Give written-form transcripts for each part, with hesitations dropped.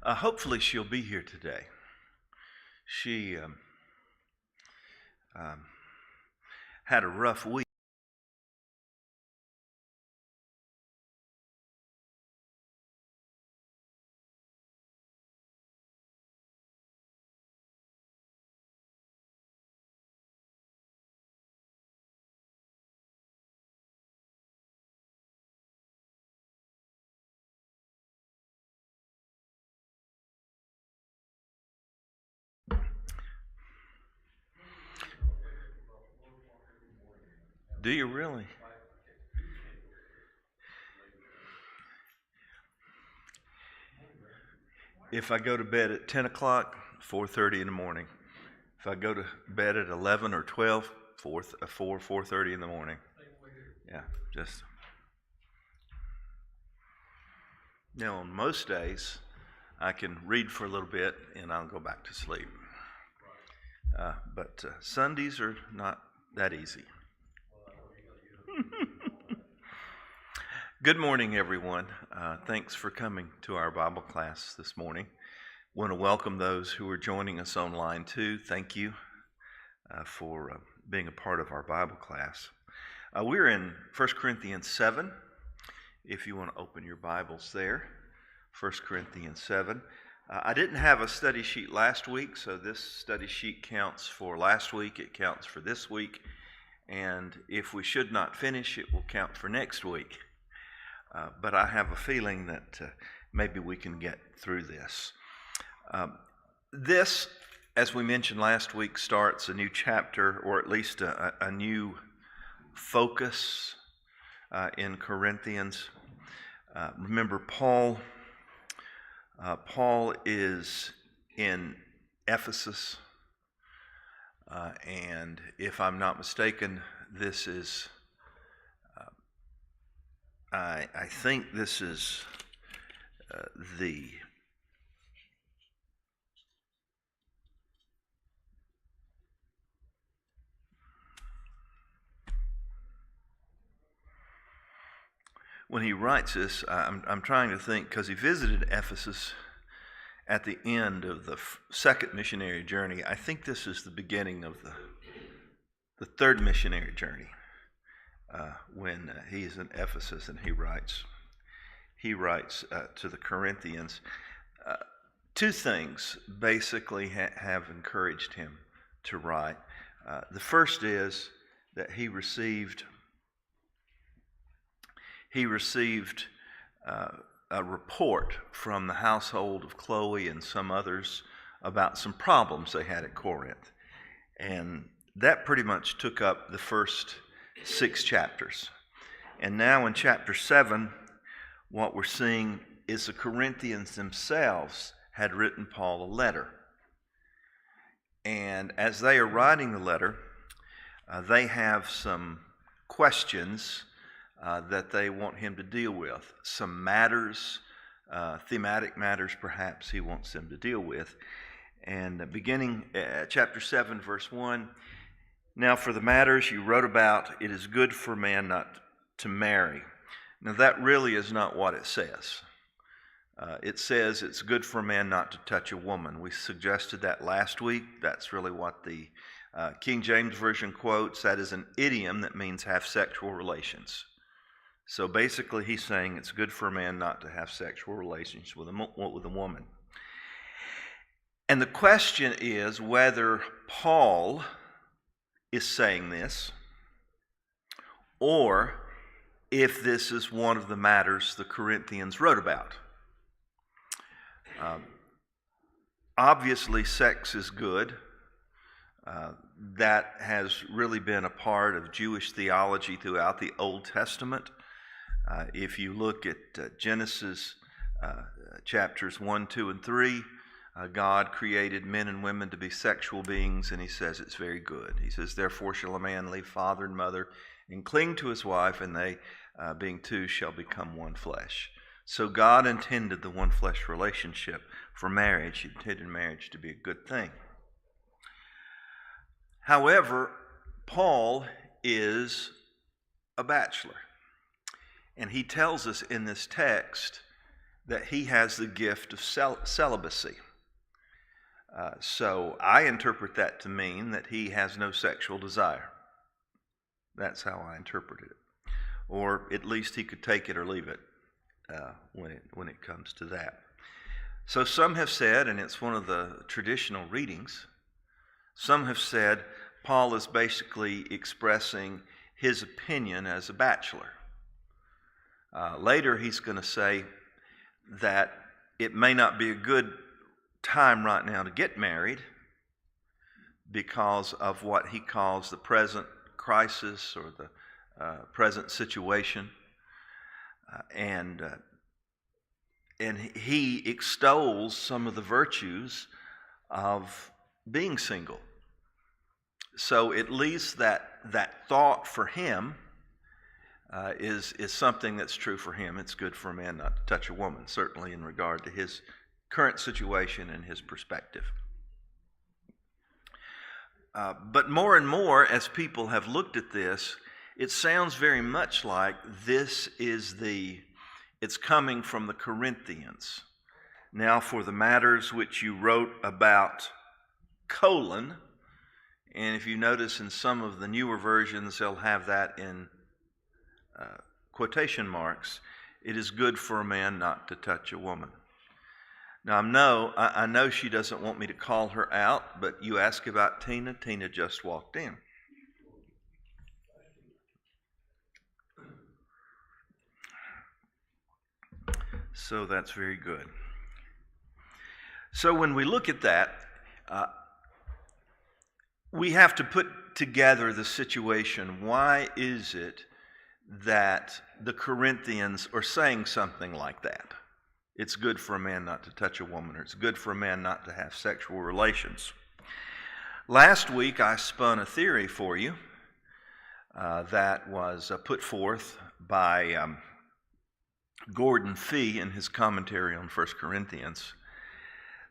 Hopefully she'll be here today. She had a rough week. Do you really? If I go to bed at 10 o'clock, 4:30 in the morning. If I go to bed at 11 or 12, 4:30 in the morning. Yeah, just. Now, on most days, I can read for a little bit and I'll go back to sleep. But Sundays are not that easy. Good morning, everyone. Thanks for coming to our Bible class this morning. Want to welcome those who are joining us online too. Thank you for being a part of our Bible class. We're in 1 Corinthians 7. If you want to open your Bibles there, 1 Corinthians 7. I didn't have a study sheet last week, so this study sheet counts for last week. It counts for this week. And if we should not finish, it will count for next week. But I have a feeling that maybe we can get through this. This, as we mentioned last week, starts a new chapter, or at least a new focus in Corinthians. Remember, Paul is in Ephesus, and if I'm not mistaken, this is I think this is when he writes this, I'm trying to think, because he visited Ephesus at the end of the second missionary journey. I think this is the beginning of the third missionary journey. When he's in Ephesus and he writes to the Corinthians. Two things basically have encouraged him to write. The first is that he received a report from the household of Chloe and some others about some problems they had at Corinth, and that pretty much took up the first 6 chapters. And now in chapter 7, what we're seeing is the Corinthians themselves had written Paul a letter. And as they are writing the letter, they have some questions that they want him to deal with. Some matters, thematic matters perhaps he wants them to deal with. And beginning chapter 7, verse 1, "Now for the matters you wrote about, it is good for man not to marry." Now that really is not what it says. It says it's good for a man not to touch a woman. We suggested that last week. That's really what the King James Version quotes. That is an idiom that means have sexual relations. So basically he's saying it's good for a man not to have sexual relations with a woman. And the question is whether Paul is saying this, or if this is one of the matters the Corinthians wrote about. Obviously, sex is good. That has really been a part of Jewish theology throughout the Old Testament. If you look at Genesis chapters 1, 2, and 3, God created men and women to be sexual beings, and he says it's very good. He says, "Therefore shall a man leave father and mother and cling to his wife, and they, being two, shall become one flesh." So God intended the one flesh relationship for marriage. He intended marriage to be a good thing. However, Paul is a bachelor. And he tells us in this text that he has the gift of celibacy. So I interpret that to mean that he has no sexual desire. That's how I interpret it. Or at least he could take it or leave it when it comes to that. So some have said, and it's one of the traditional readings, some have said Paul is basically expressing his opinion as a bachelor. Later he's going to say that it may not be a good time right now to get married because of what he calls the present crisis or the present situation. And he extols some of the virtues of being single. So at least that thought for him is something that's true for him. It's good for a man not to touch a woman, certainly in regard to his current situation and his perspective. But more and more, as people have looked at this, it sounds very much like this is it's coming from the Corinthians. Now for the matters which you wrote about, and if you notice in some of the newer versions, they'll have that in quotation marks, it is good for a man not to touch a woman. Now I know she doesn't want me to call her out, but you ask about Tina. Tina just walked in. So that's very good. So when we look at that, we have to put together the situation. Why is it that the Corinthians are saying something like that? It's good for a man not to touch a woman, or it's good for a man not to have sexual relations. Last week I spun a theory for you that was put forth by Gordon Fee in his commentary on 1 Corinthians,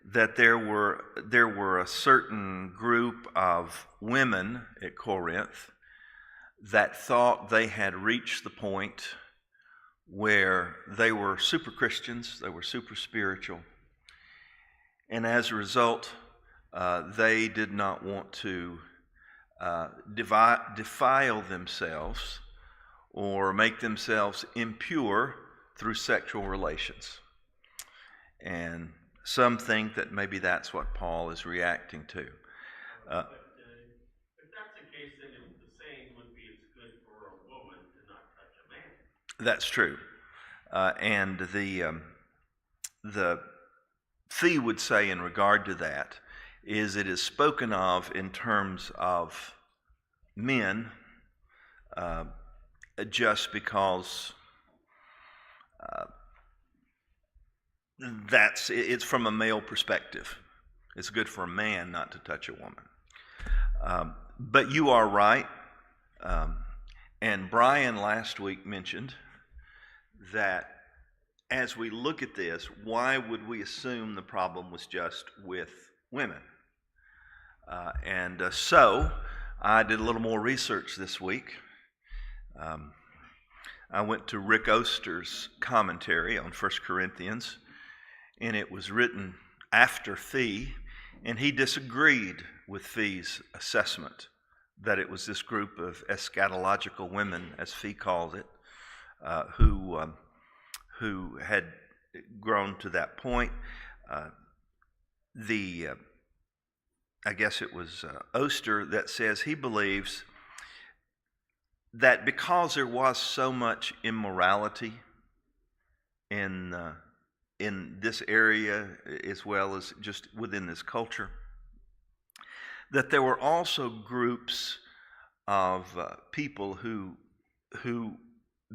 that there were a certain group of women at Corinth that thought they had reached the point where they were super Christians, they were super spiritual, and as a result, they did not want to defile themselves or make themselves impure through sexual relations. And some think that maybe that's what Paul is reacting to. But if that's the case, then the saying would be it's good for a woman to not touch a man. That's true. And the Fee would say in regard to that is it is spoken of in terms of men just because it's from a male perspective. It's good for a man not to touch a woman. But you are right. And Brian last week mentioned that as we look at this, why would we assume the problem was just with women? So I did a little more research this week. I went to Rick Oster's commentary on 1 Corinthians, and it was written after Fee, and he disagreed with Fee's assessment that it was this group of eschatological women, as Fee called it, who had grown to that point. I guess it was Oster that says he believes that because there was so much immorality in this area as well as just within this culture, that there were also groups of people who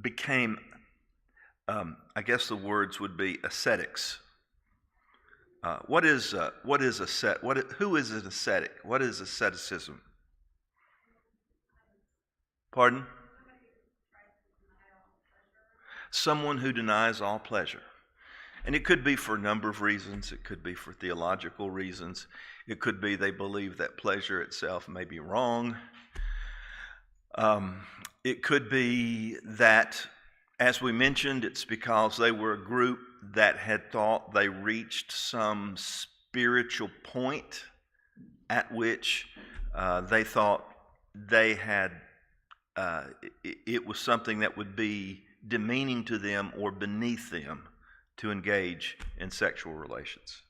became, I guess the words would be ascetics. Who is an ascetic? What is asceticism? Pardon? Someone who denies all pleasure. And it could be for a number of reasons. It could be for theological reasons. It could be they believe that pleasure itself may be wrong. It could be that, as we mentioned, it's because they were a group that had thought they reached some spiritual point at which they thought they had, it was something that would be demeaning to them or beneath them to engage in sexual relations.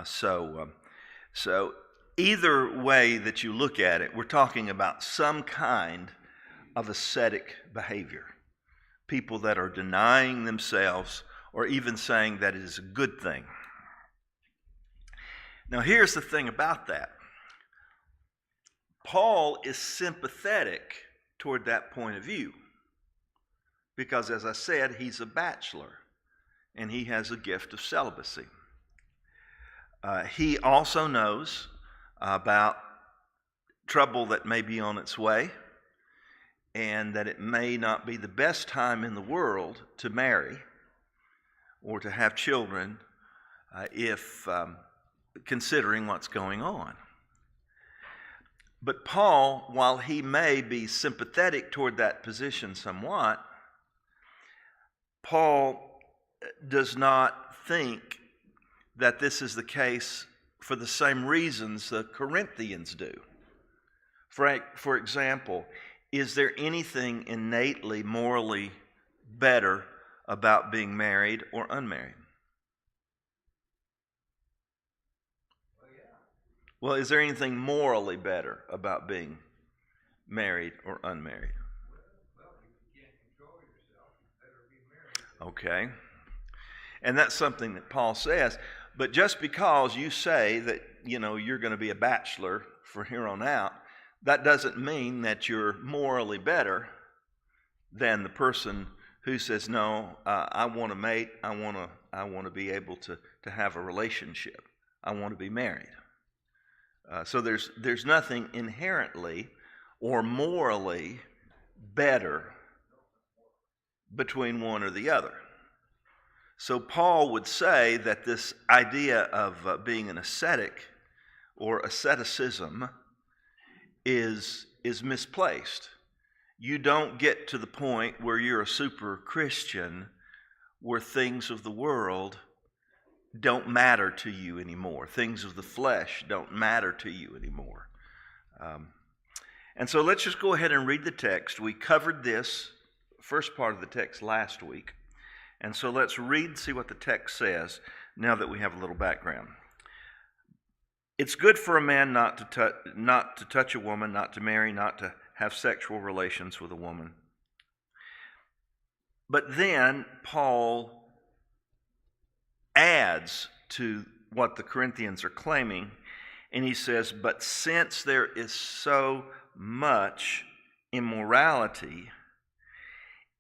So either way that you look at it, we're talking about some kind of ascetic behavior. People that are denying themselves or even saying that it is a good thing. Now here's the thing about that. Paul is sympathetic toward that point of view because, as I said, he's a bachelor and he has a gift of celibacy. He also knows about trouble that may be on its way and that it may not be the best time in the world to marry or to have children if considering what's going on. But Paul, while he may be sympathetic toward that position somewhat, Paul does not think that this is the case for the same reasons the Corinthians do. For example, is there anything innately morally better about being married or unmarried? Well, is there anything morally better about being married or unmarried? Well, if you can't control yourself, you better be married. Okay. And that's something that Paul says. But just because you say that, you're going to be a bachelor for here on out, that doesn't mean that you're morally better than the person who says, no, I want to mate, I want to be able to have a relationship. I want to be married. So there's nothing inherently or morally better between one or the other. So Paul would say that this idea of being an ascetic or asceticism is misplaced. You don't get to the point where you're a super Christian where things of the world don't matter to you anymore. Things of the flesh don't matter to you anymore. And so let's just go ahead and read the text. We covered this first part of the text last week. And so let's read, see what the text says now that we have a little background. It's good for a man not to touch a woman, not to marry, not to have sexual relations with a woman. But then Paul adds to what the Corinthians are claiming, and he says, but since there is so much immorality,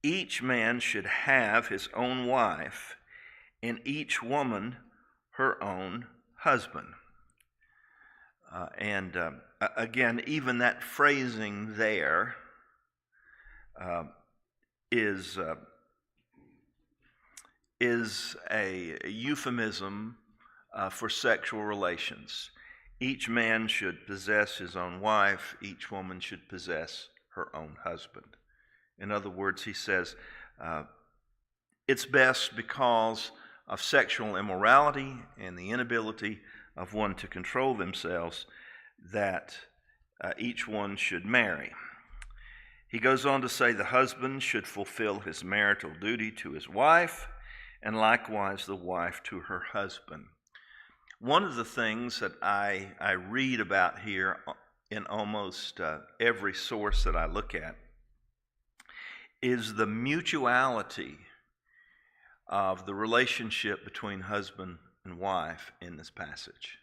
each man should have his own wife, and each woman her own husband. Again, even that phrasing there is a euphemism for sexual relations. Each man should possess his own wife. Each woman should possess her own husband. In other words, he says, it's best because of sexual immorality and the inability of one to control themselves that each one should marry. He goes on to say the husband should fulfill his marital duty to his wife, and likewise the wife to her husband. One of the things that I read about here in almost every source that I look at is the mutuality of the relationship between husband and wife in this passage.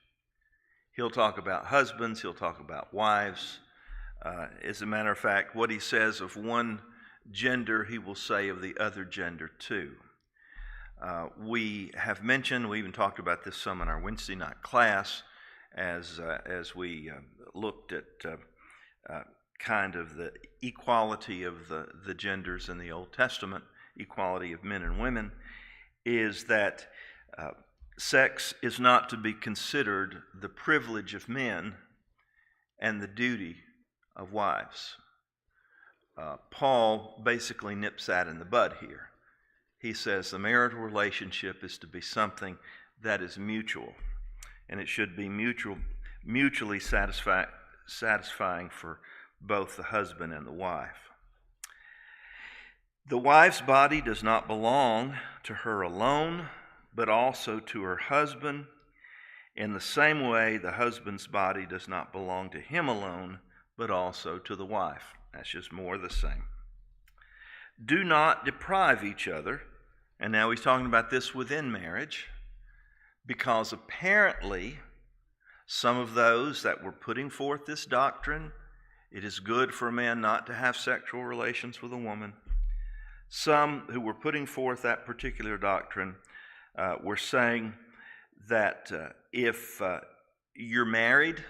He'll talk about husbands, he'll talk about wives. As a matter of fact, what he says of one gender, he will say of the other gender too. We have mentioned, we even talked about this some in our Wednesday night class as we looked at kind of the equality of the genders in the Old Testament, equality of men and women, is that sex is not to be considered the privilege of men and the duty of wives. Paul basically nips that in the bud here. he says the marital relationship is to be something that is mutual, and it should be mutually satisfying for both the husband and the wife. The wife's body does not belong to her alone, but also to her husband. In the same way, the husband's body does not belong to him alone, but also to the wife. That's just more of the same. Do not deprive each other. And now he's talking about this within marriage, because apparently some of those that were putting forth this doctrine, it is good for a man not to have sexual relations with a woman. Some who were putting forth that particular doctrine were saying that if you're married,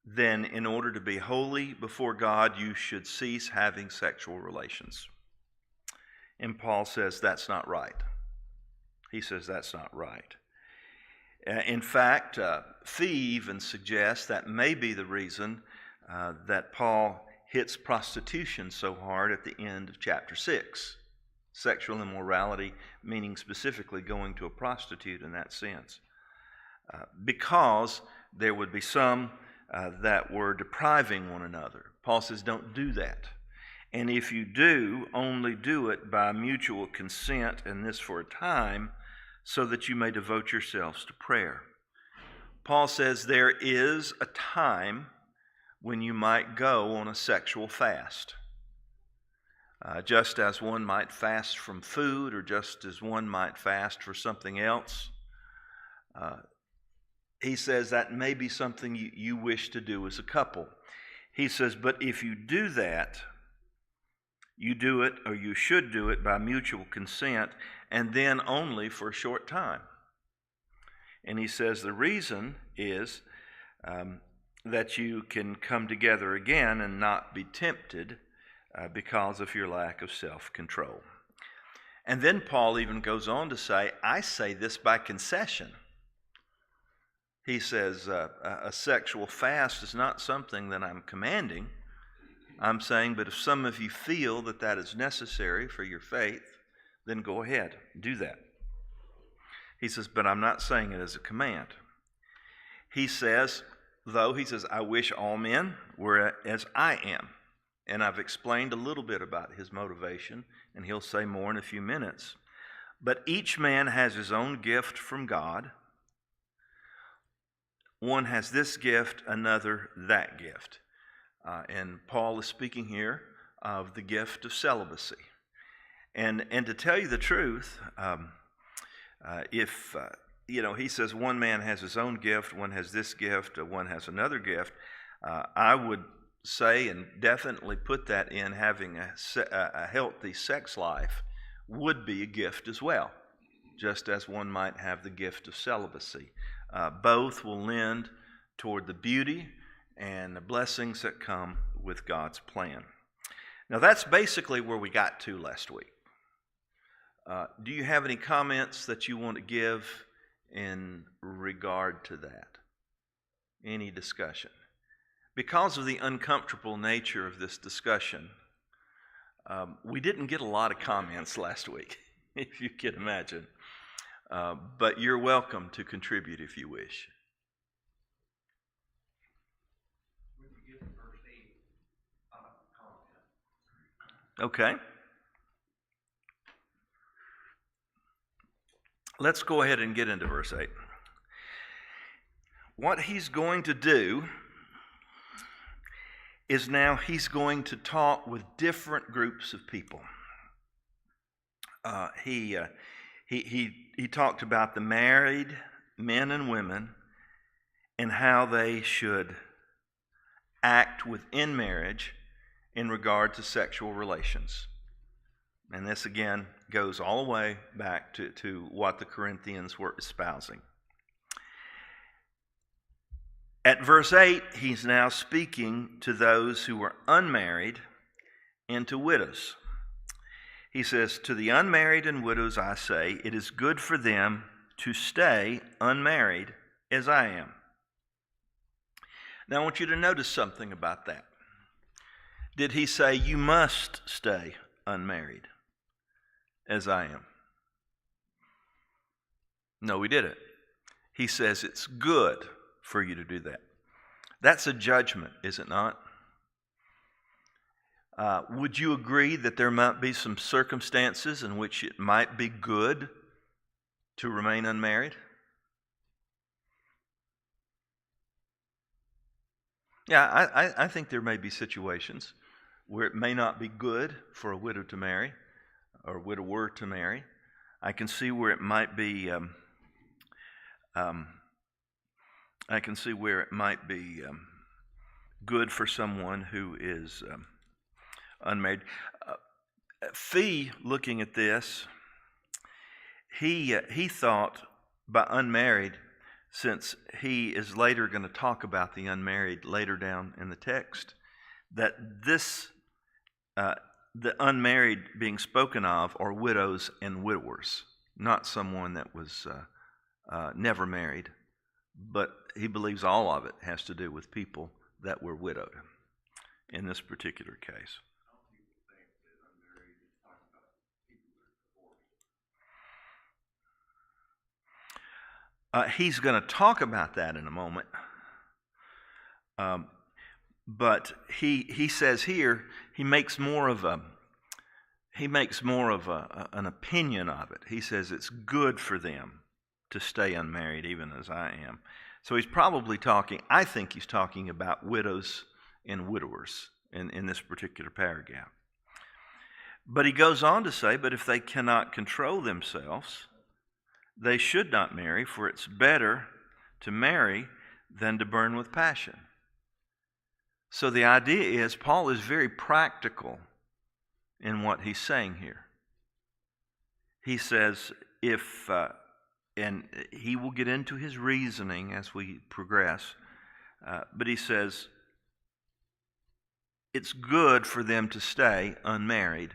then in order to be holy before God, you should cease having sexual relations. And Paul says that's not right. He says that's not right. In fact, Fee even suggests that may be the reason that Paul hits prostitution so hard at the end of chapter 6. Sexual immorality, meaning specifically going to a prostitute in that sense. Because there would be some that were depriving one another. Paul says don't do that. And if you do, only do it by mutual consent, and this for a time, so that you may devote yourselves to prayer. Paul says there is a time when you might go on a sexual fast. Just as one might fast from food, or just as one might fast for something else. He says that may be something you wish to do as a couple. He says, but if you do that, you do it, or you should do it by mutual consent, and then only for a short time. And he says the reason is that you can come together again and not be tempted because of your lack of self-control. And then Paul even goes on to say, I say this by concession. He says a sexual fast is not something that I'm commanding. I'm saying, but if some of you feel that that is necessary for your faith, then go ahead, do that. He says, but I'm not saying it as a command. He says, I wish all men were as I am. And I've explained a little bit about his motivation, and he'll say more in a few minutes. But each man has his own gift from God. One has this gift, another that gift. And Paul is speaking here of the gift of celibacy. And to tell you the truth, he says one man has his own gift, one has this gift, one has another gift, I would say and definitely put that in having a healthy sex life would be a gift as well, just as one might have the gift of celibacy. Both will lend toward the beauty and the blessings that come with God's plan. Now that's basically where we got to last week. Do you have any comments that you want to give in regard to that? Any discussion? Because of the uncomfortable nature of this discussion, we didn't get a lot of comments last week, if you can imagine. But you're welcome to contribute if you wish. When you get to verse 8, comment. Okay. Let's go ahead and get into verse 8. What he's going to do is now he's going to talk with different groups of people. He talked about the married men and women and how they should act within marriage in regard to sexual relations. And this again goes all the way back to what the Corinthians were espousing. At verse 8, he's now speaking to those who are unmarried and to widows. He says, to the unmarried and widows I say, it is good for them to stay unmarried as I am. Now I want you to notice something about that. Did he say you must stay unmarried? as I am? No, he didn't. He says it's good for you to do that. That's a judgment, is it not? Would you agree that there might be some circumstances in which it might be good to remain unmarried? Yeah, I think there may be situations where it may not be good for a widow to marry, or a widower to marry. I can see where it might be. Good for someone who is unmarried. Fee, looking at this, he thought by unmarried, since he is later going to talk about the unmarried later down in the text, that this the unmarried being spoken of are widows and widowers, not someone that was never married. But he believes all of it has to do with people that were widowed in this particular case. He's going to talk about that in a moment. But he says here he makes more of an opinion of it. He says it's good for them to stay unmarried, even as I am. So he's probably talking. I think he's talking about widows and widowers in this particular paragraph. But he goes on to say, but if they cannot control themselves, they should not marry, for it's better to marry than to burn with passion. So the idea is Paul is very practical in what he's saying here. He says and he will get into his reasoning as we progress, but he says it's good for them to stay unmarried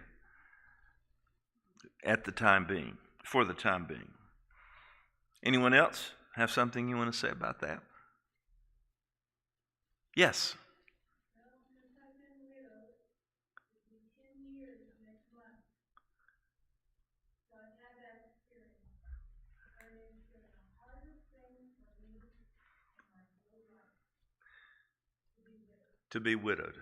at the time being, for the time being. Anyone else have something you want to say about that? Yes. To be widowed.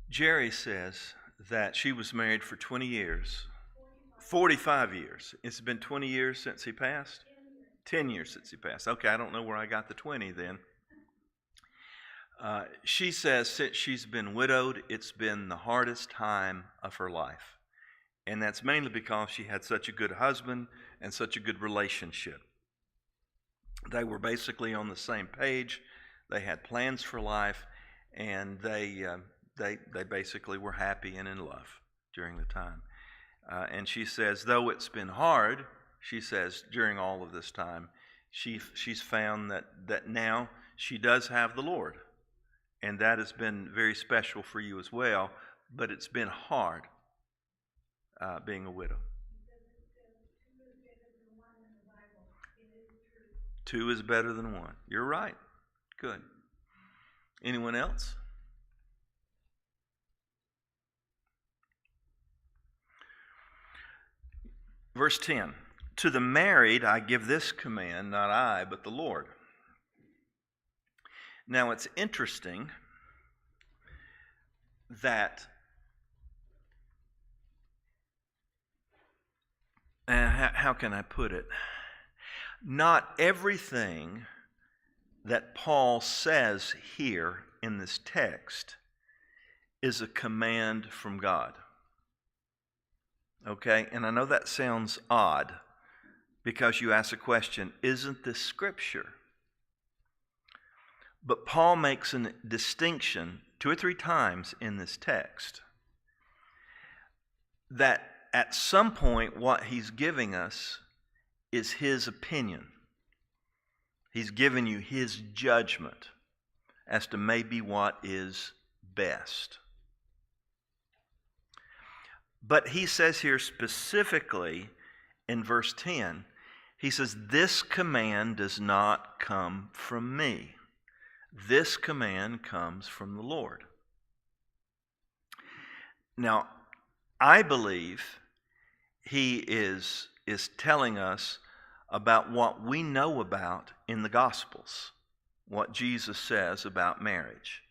Jerry says that she was married for 20 years. 45 years. It's been 20 years since he passed? 10 years since he passed. Okay, I don't know where I got the 20 then. She says since she's been widowed, it's been the hardest time of her life. And that's mainly because she had such a good husband and such a good relationship. They were basically on the same page. They had plans for life, and they basically were happy and in love during the time. And she says, though it's been hard, she says, during all of this time, she's found that now she does have the Lord. And that has been very special for you as well, but it's been hard being a widow. Two is better than one. You're right. Good. Anyone else? Verse 10. To the married I give this command, not I, but the Lord. Now it's interesting that how can I put it? Not everything that Paul says here in this text is a command from God. Okay, and I know that sounds odd because you ask the question, isn't this Scripture? But Paul makes a distinction 2 or 3 times in this text that at some point what he's giving us is his opinion. He's given you his judgment as to maybe what is best. But he says here specifically in verse 10, he says, this command does not come from me. This command comes from the Lord. Now, I believe he is telling us about what we know about in the Gospels, what Jesus says about marriage.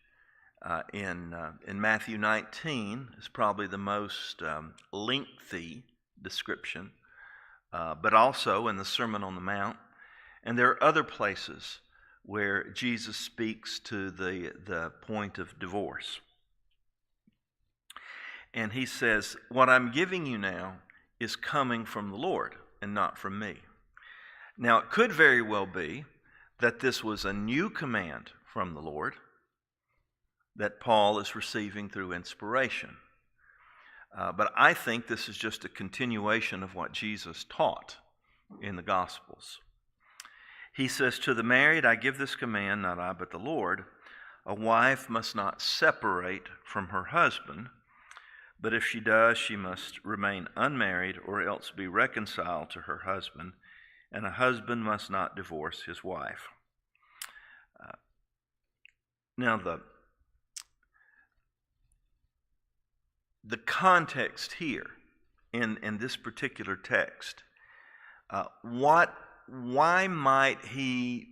In Matthew 19 is probably the most lengthy description, but also in the Sermon on the Mount. And there are other places where Jesus speaks to the point of divorce. And he says, what I'm giving you now is coming from the Lord and not from me. Now, it could very well be that this was a new command from the Lord that Paul is receiving through inspiration. But I think this is just a continuation of what Jesus taught in the Gospels. He says, to the married I give this command, not I but the Lord, a wife must not separate from her husband, but if she does, she must remain unmarried or else be reconciled to her husband, and a husband must not divorce his wife. Now, the context here in this particular text, why might he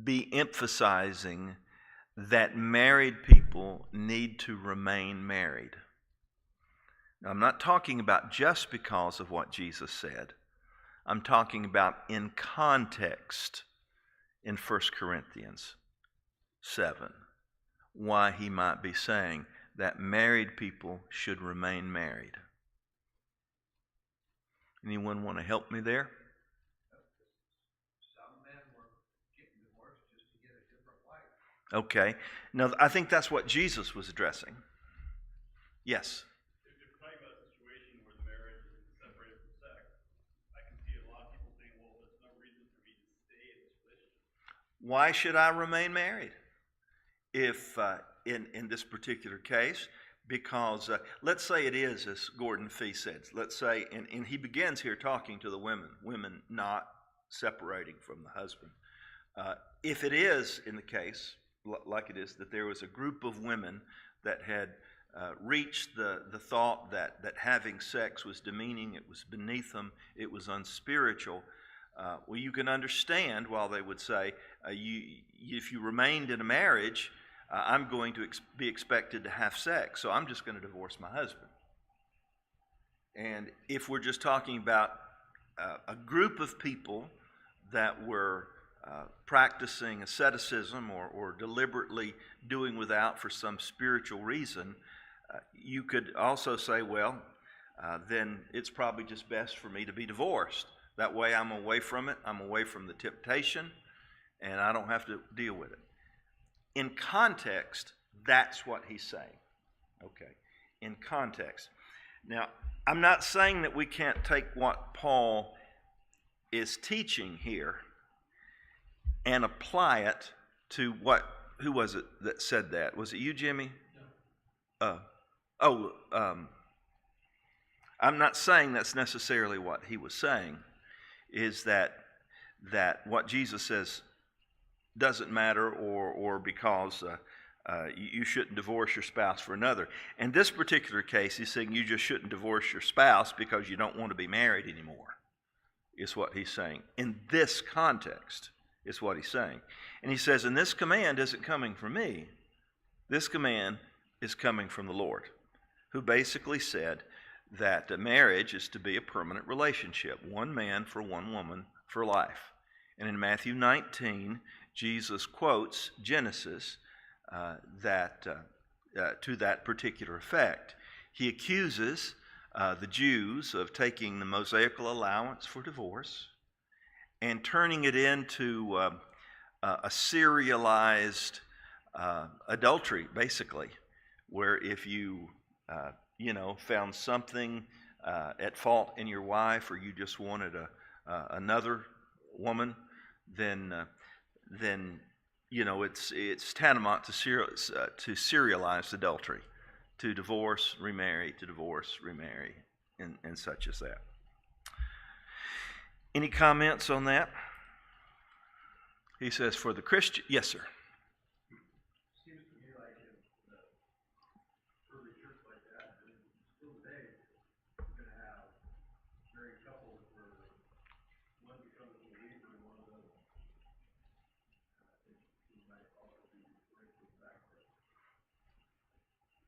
be emphasizing that married people need to remain married? Now, I'm not talking about just because of what Jesus said. I'm talking about in context in 1 Corinthians 7, why he might be saying that married people should remain married. Anyone want to help me there? Some men were getting divorced just to get a different wife. Okay. Now, I think that's what Jesus was addressing. Yes? If you're talking about a situation where the marriage is separated from sex, I can see a lot of people saying, well, there's no reason for me to stay in this relationship. Why should I remain married? If in this particular case, because let's say it is, as Gordon Fee says, let's say, and he begins here talking to the women not separating from the husband. If it is in the case, like it is, that there was a group of women that had reached the thought that having sex was demeaning, it was beneath them, it was unspiritual, well, you can understand while they would say, if you remained in a marriage, I'm going to be expected to have sex, so I'm just going to divorce my husband. And if we're just talking about a group of people that were practicing asceticism or deliberately doing without for some spiritual reason, you could also say, well, then it's probably just best for me to be divorced. That way I'm away from it, I'm away from the temptation, and I don't have to deal with it. In context, that's what he's saying. Okay, in context. Now, I'm not saying that we can't take what Paul is teaching here and apply it to who was it that said that? Was it you, Jimmy? No. I'm not saying that's necessarily what he was saying, is that what Jesus says doesn't matter, or because you shouldn't divorce your spouse for another. In this particular case, he's saying you just shouldn't divorce your spouse because you don't want to be married anymore, is what he's saying. In this context is what he's saying. And he says, and this command isn't coming from me. This command is coming from the Lord, who basically said that marriage is to be a permanent relationship, one man for one woman for life. And in Matthew 19, Jesus quotes Genesis to that particular effect. He accuses the Jews of taking the Mosaical allowance for divorce and turning it into a serialized adultery, basically, where if you found something at fault in your wife, or you just wanted another woman, then it's tantamount to serialized adultery, to divorce, remarry, and such as that. Any comments on that? He says, for the Christian, yes, sir. Seems to me like in the early church like that, and still today, you're going to have married couples where one becomes a believer and one doesn't. I think you might also be referring to the fact that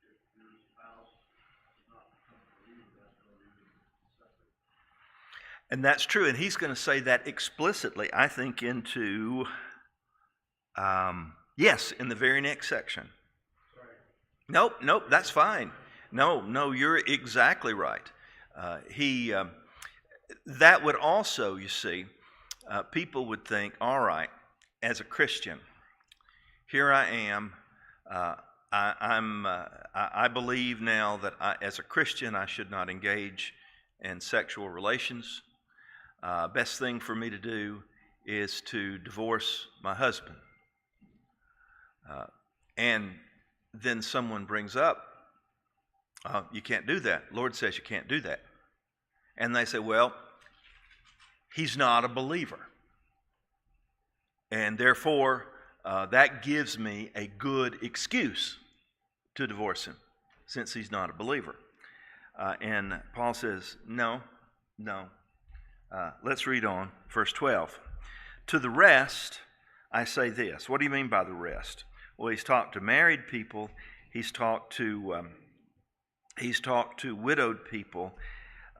if your spouse does not become a believer, that's no reason to separate. And that's true, and he's going to say that explicitly, I think, into, in the very next section. Sorry. Nope, that's fine. No, you're exactly right. That would also, you see, people would think, all right, as a Christian, here I am. I believe now that as a Christian, I should not engage in sexual relations. Best thing for me to do is to divorce my husband. And then someone brings up, you can't do that. Lord says you can't do that. And they say, well, he's not a believer. And therefore, that gives me a good excuse to divorce him, since he's not a believer. And Paul says, no. Let's read on, verse 12. To the rest, I say this. What do you mean by the rest? Well, he's talked to married people. He's talked to widowed people,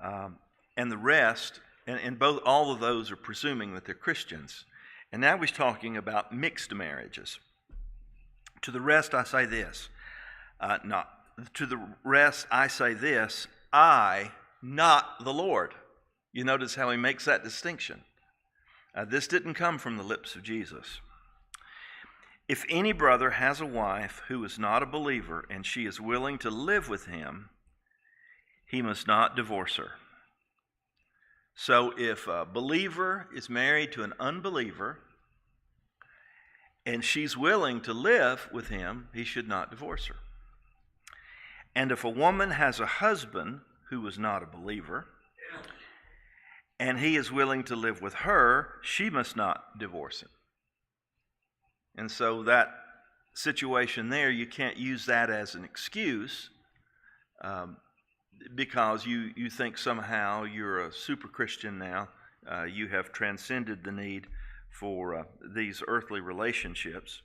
and the rest. And all of those are presuming that they're Christians. And now he's talking about mixed marriages. To the rest, I say this. To the rest, I say this. I, not the Lord. You notice how he makes that distinction. This didn't come from the lips of Jesus. If any brother has a wife who is not a believer and she is willing to live with him, he must not divorce her. So if a believer is married to an unbeliever and she's willing to live with him, he should not divorce her. And if a woman has a husband who is not a believer and he is willing to live with her, she must not divorce him. And so that situation there, you can't use that as an excuse because you think somehow you're a super Christian now. You have transcended the need for these earthly relationships.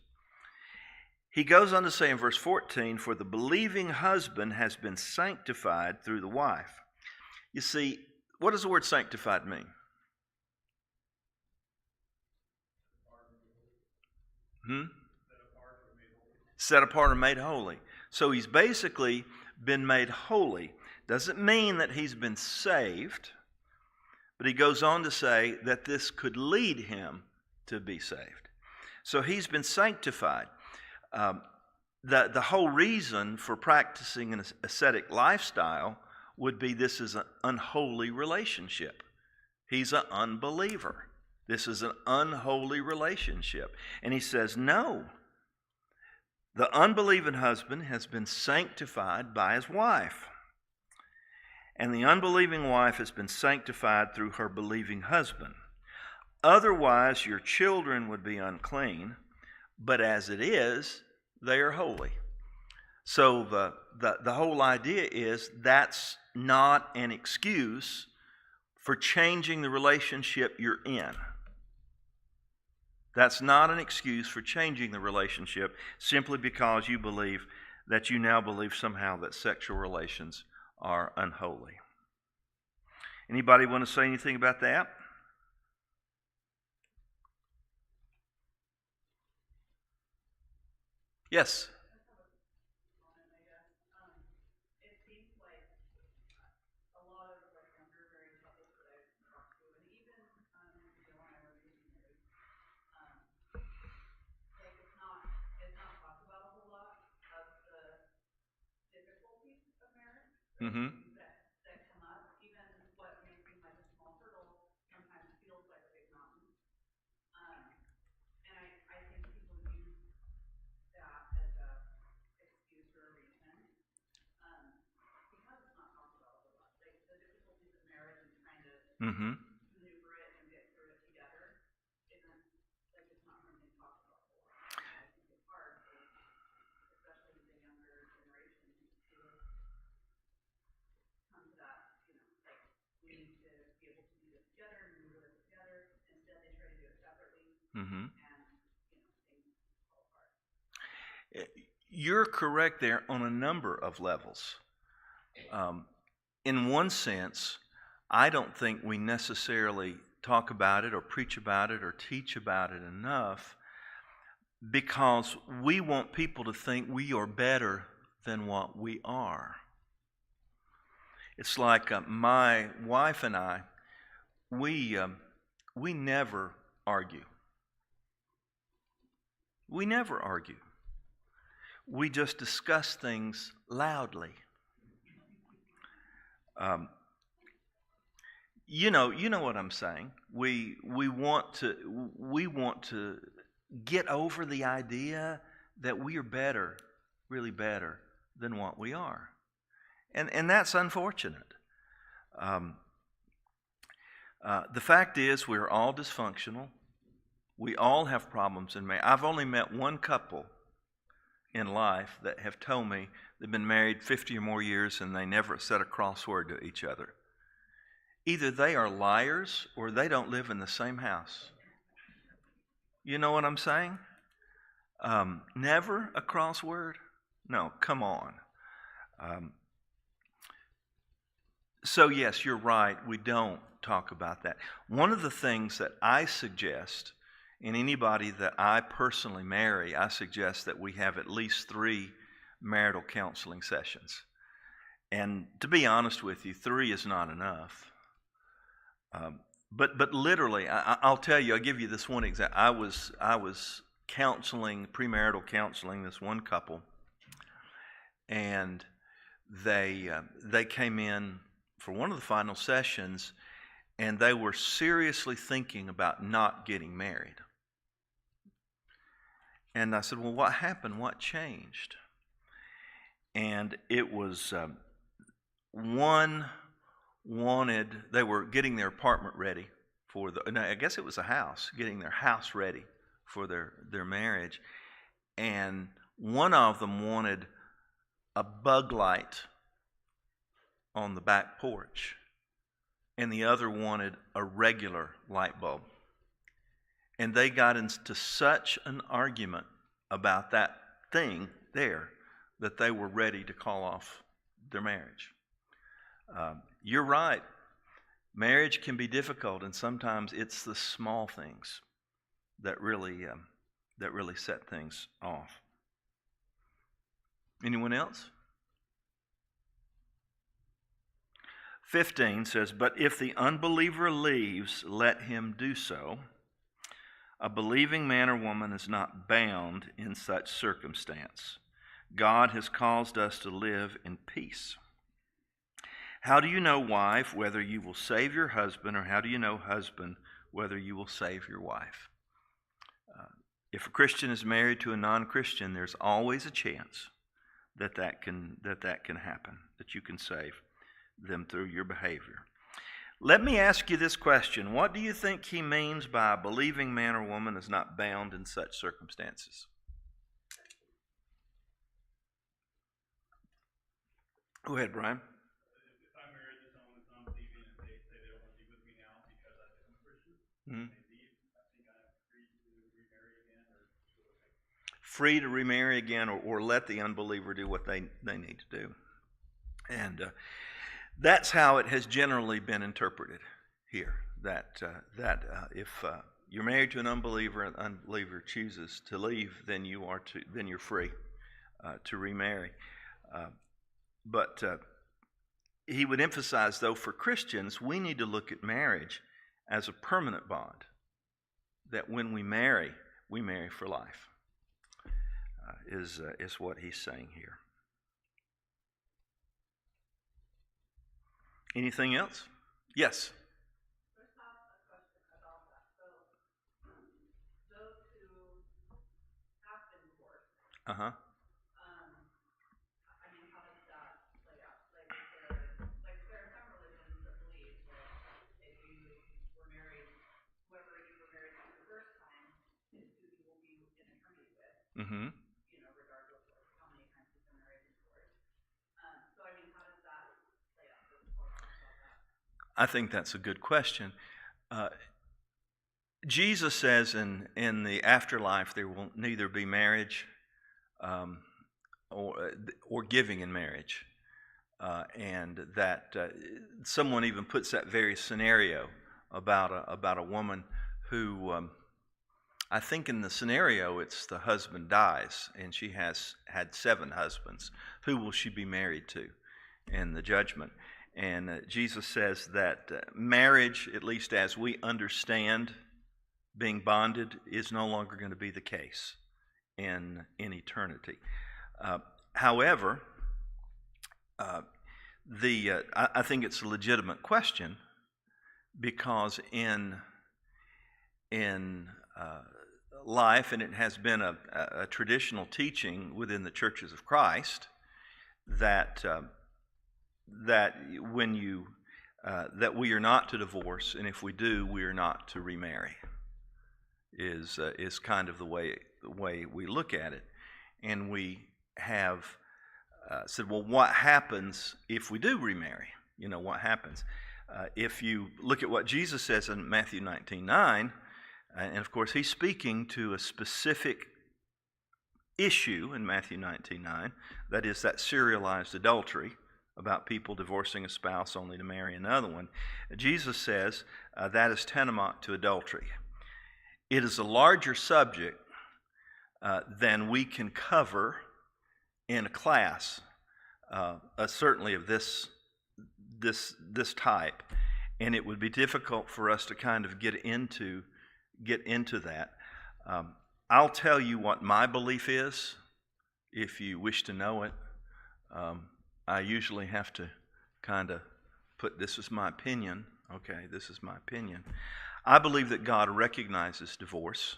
He goes on to say in verse 14, for the believing husband has been sanctified through the wife. You see, what does the word sanctified mean? Set apart or made holy. So he's basically been made holy. Doesn't mean that he's been saved, but he goes on to say that this could lead him to be saved. So he's been sanctified. The whole reason for practicing an ascetic lifestyle would be this is an unholy relationship. He's an unbeliever. This is an unholy relationship. And he says, no. The unbelieving husband has been sanctified by his wife. And the unbelieving wife has been sanctified through her believing husband. Otherwise, your children would be unclean, but as it is, they are holy. So the whole idea is that's not an excuse for changing the relationship you're in. That's not an excuse for changing the relationship simply because you believe that you now believe somehow that sexual relations are unholy. Anybody want to say anything about that? Yes. Mm-hmm. Mm-hmm. Mm-hmm. You're correct there on a number of levels. Um, in one sense, I don't think we necessarily talk about it or preach about it or teach about it enough because we want people to think we are better than what we are. It's like my wife and I, we never argue. We never argue. We just discuss things loudly. Um, you know what I'm saying. We want to get over the idea that we are better, really better than what we are, and that's unfortunate. Um, the fact is, we're all dysfunctional. We all have problems in marriage. I've only met one couple in life that have told me they've been married 50 or more years and they never said a crossword to each other. Either they are liars or they don't live in the same house. You know what I'm saying? Never a crossword? No, come on. So, yes, you're right. We don't talk about that. One of the things that I suggest in anybody that I personally marry, I suggest that we have at least 3 marital counseling sessions. And to be honest with you, 3 is not enough. But literally, I'll tell you. I'll give you this one example. I was counseling, premarital counseling, this one couple, and they came in for one of the final sessions, and they were seriously thinking about not getting married. And I said, "Well, what happened? What changed?" And it was one wanted, they were getting their apartment ready for I guess it was a house, getting their house ready for their marriage. And one of them wanted a bug light on the back porch, and the other wanted a regular light bulb. And they got into such an argument about that thing there that they were ready to call off their marriage. You're right. Marriage can be difficult, and sometimes it's the small things that really set things off. Anyone else? 15 says, "But if the unbeliever leaves, let him do so. A believing man or woman is not bound in such circumstance. God has caused us to live in peace. How do you know, wife, whether you will save your husband, or how do you know, husband, whether you will save your wife?" If a Christian is married to a non-Christian, there's always a chance that can happen, that you can save them through your behavior. Let me ask you this question. What do you think he means by a believing man or woman is not bound in such circumstances? Go ahead, Brian. If I'm married to someone that's non-believing and they say they don't want to be with me now because I become a Christian, Mm-hmm. they leave, I think I'm free to remarry again, or Free to remarry again, or let the unbeliever do what they need to do. And that's how it has generally been interpreted here, that if you're married to an unbeliever and the unbeliever chooses to leave, then you're free to remarry. But he would emphasize, though, for Christians, we need to look at marriage as a permanent bond. That when we marry for life. Is what he's saying here. Anything else? Yes. Uh-huh. Mm-hmm. I think that's a good question. Jesus says in the afterlife there will neither be marriage or giving in marriage. And that someone even puts that very scenario about a woman who, I think in the scenario it's the husband dies and she has had 7 husbands. Who will she be married to in the judgment? And Jesus says that marriage, at least as we understand being bonded, is no longer going to be the case in eternity. However, I think it's a legitimate question because in life, and it has been a traditional teaching within the churches of Christ, that when that we are not to divorce, and if we do, we are not to remarry. Is kind of the way we look at it, and we have said, well, what happens if we do remarry? What happens? If you look at what Jesus says in Matthew 19:9, and of course he's speaking to a specific issue in Matthew 19:9, that is that serialized adultery, about people divorcing a spouse only to marry another one. Jesus says that is tantamount to adultery. It is a larger subject than we can cover in a class, certainly of this type, and it would be difficult for us to kind of get into that. I'll tell you what my belief is, if you wish to know it. I usually have to kind of put, this is my opinion. Okay, this is my opinion. I believe that God recognizes divorce.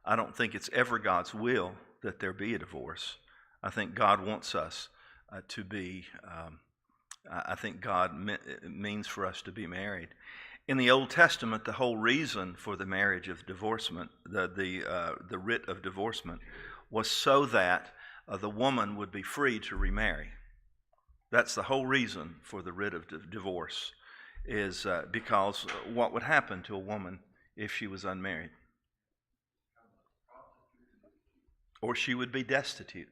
I don't think it's ever God's will that there be a divorce. I think God wants us to be, I think God means for us to be married. In the Old Testament, the whole reason for the marriage of divorcement, the writ of divorcement, was so that the woman would be free to remarry. That's the whole reason for the writ of divorce, is because what would happen to a woman if she was unmarried? Or she would be destitute.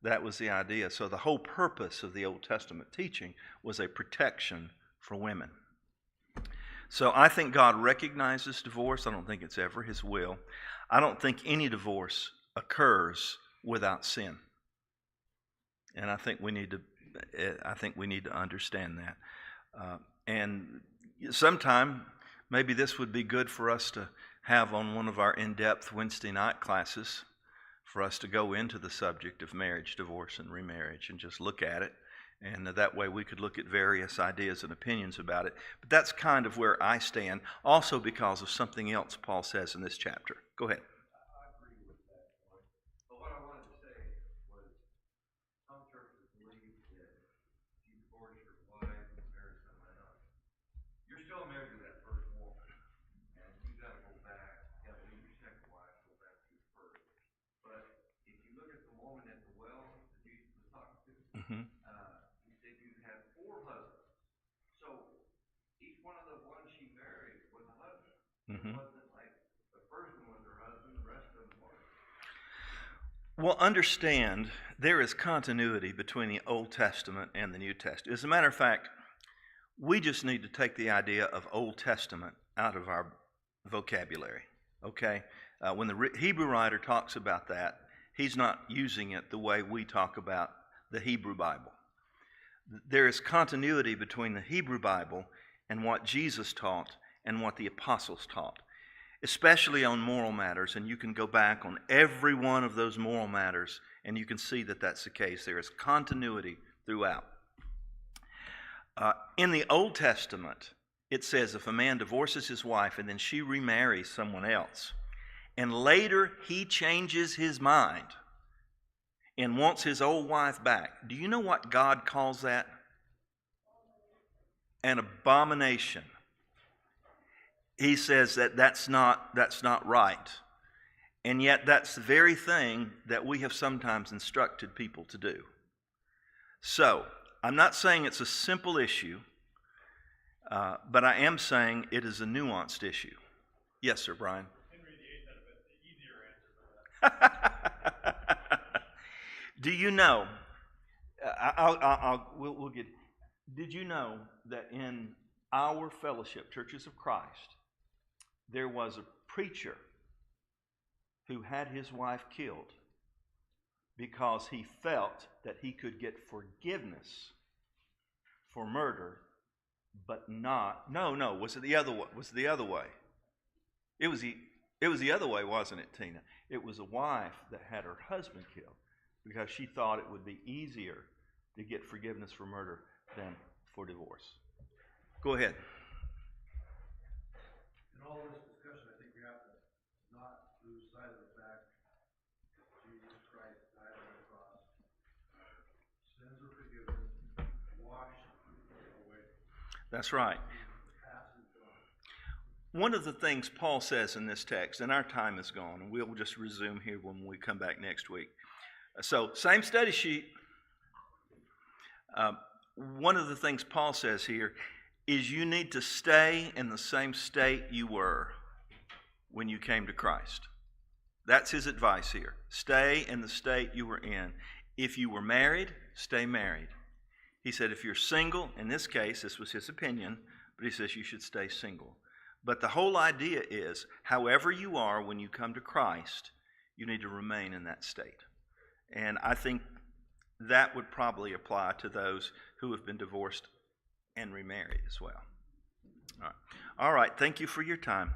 That was the idea. So the whole purpose of the Old Testament teaching was a protection for women. So I think God recognizes divorce. I don't think it's ever His will. I don't think any divorce occurs without sin. And I think we need to understand that. And sometime, maybe this would be good for us to have on one of our in-depth Wednesday night classes, for us to go into the subject of marriage, divorce, and remarriage and just look at it. And that way we could look at various ideas and opinions about it. But that's kind of where I stand, also because of something else Paul says in this chapter. Go ahead. I agree with that point. But what I wanted to say was some churches believe that if you divorce your wife and marry someone else, you're still married to that first woman. And you got to go back, you got to leave your second wife, go back to your first. But if you look at the woman at the well that Jesus was talking to, he said you had 4 husbands. So each one of the ones she married was a husband. It wasn't like the first one was her husband, the rest of them weren't. Well, understand, there is continuity between the Old Testament and the New Testament. As a matter of fact, we just need to take the idea of Old Testament out of our vocabulary, okay? When the Hebrew writer talks about that, he's not using it the way we talk about the Hebrew Bible. There is continuity between the Hebrew Bible and what Jesus taught and what the apostles taught, especially on moral matters. And you can go back on every one of those moral matters and you can see that that's the case. There is continuity throughout. In the Old Testament, it says if a man divorces his wife and then she remarries someone else, and later he changes his mind and wants his old wife back, do you know what God calls that? An abomination. He says that that's not right. And yet that's the very thing that we have sometimes instructed people to do. So, I'm not saying it's a simple issue, but I am saying it is a nuanced issue. Yes, sir, Brian. Henry VIII had a bit easier answer for that. Do you know? We'll get. Did you know that in our fellowship, Churches of Christ, there was a preacher who had his wife killed because he felt that he could get forgiveness for murder, but not. No. Was it the other way? Was it the other way? It was the other way, wasn't it, Tina? It was a wife that had her husband killed because she thought it would be easier to get forgiveness for murder than for divorce. Go ahead. In all this discussion, I think we have to not lose sight of the fact that Jesus Christ died on the cross. Sins are forgiven, washed away. That's right. Past is gone. One of the things Paul says in this text, and our time is gone, and we'll just resume here when we come back next week. So, same study sheet. One of the things Paul says here is you need to stay in the same state you were when you came to Christ. That's his advice here. Stay in the state you were in. If you were married, stay married. He said if you're single, in this case, this was his opinion, but he says you should stay single. But the whole idea is, however you are when you come to Christ, you need to remain in that state. And I think that would probably apply to those who have been divorced and remarried as well. All right. Thank you for your time.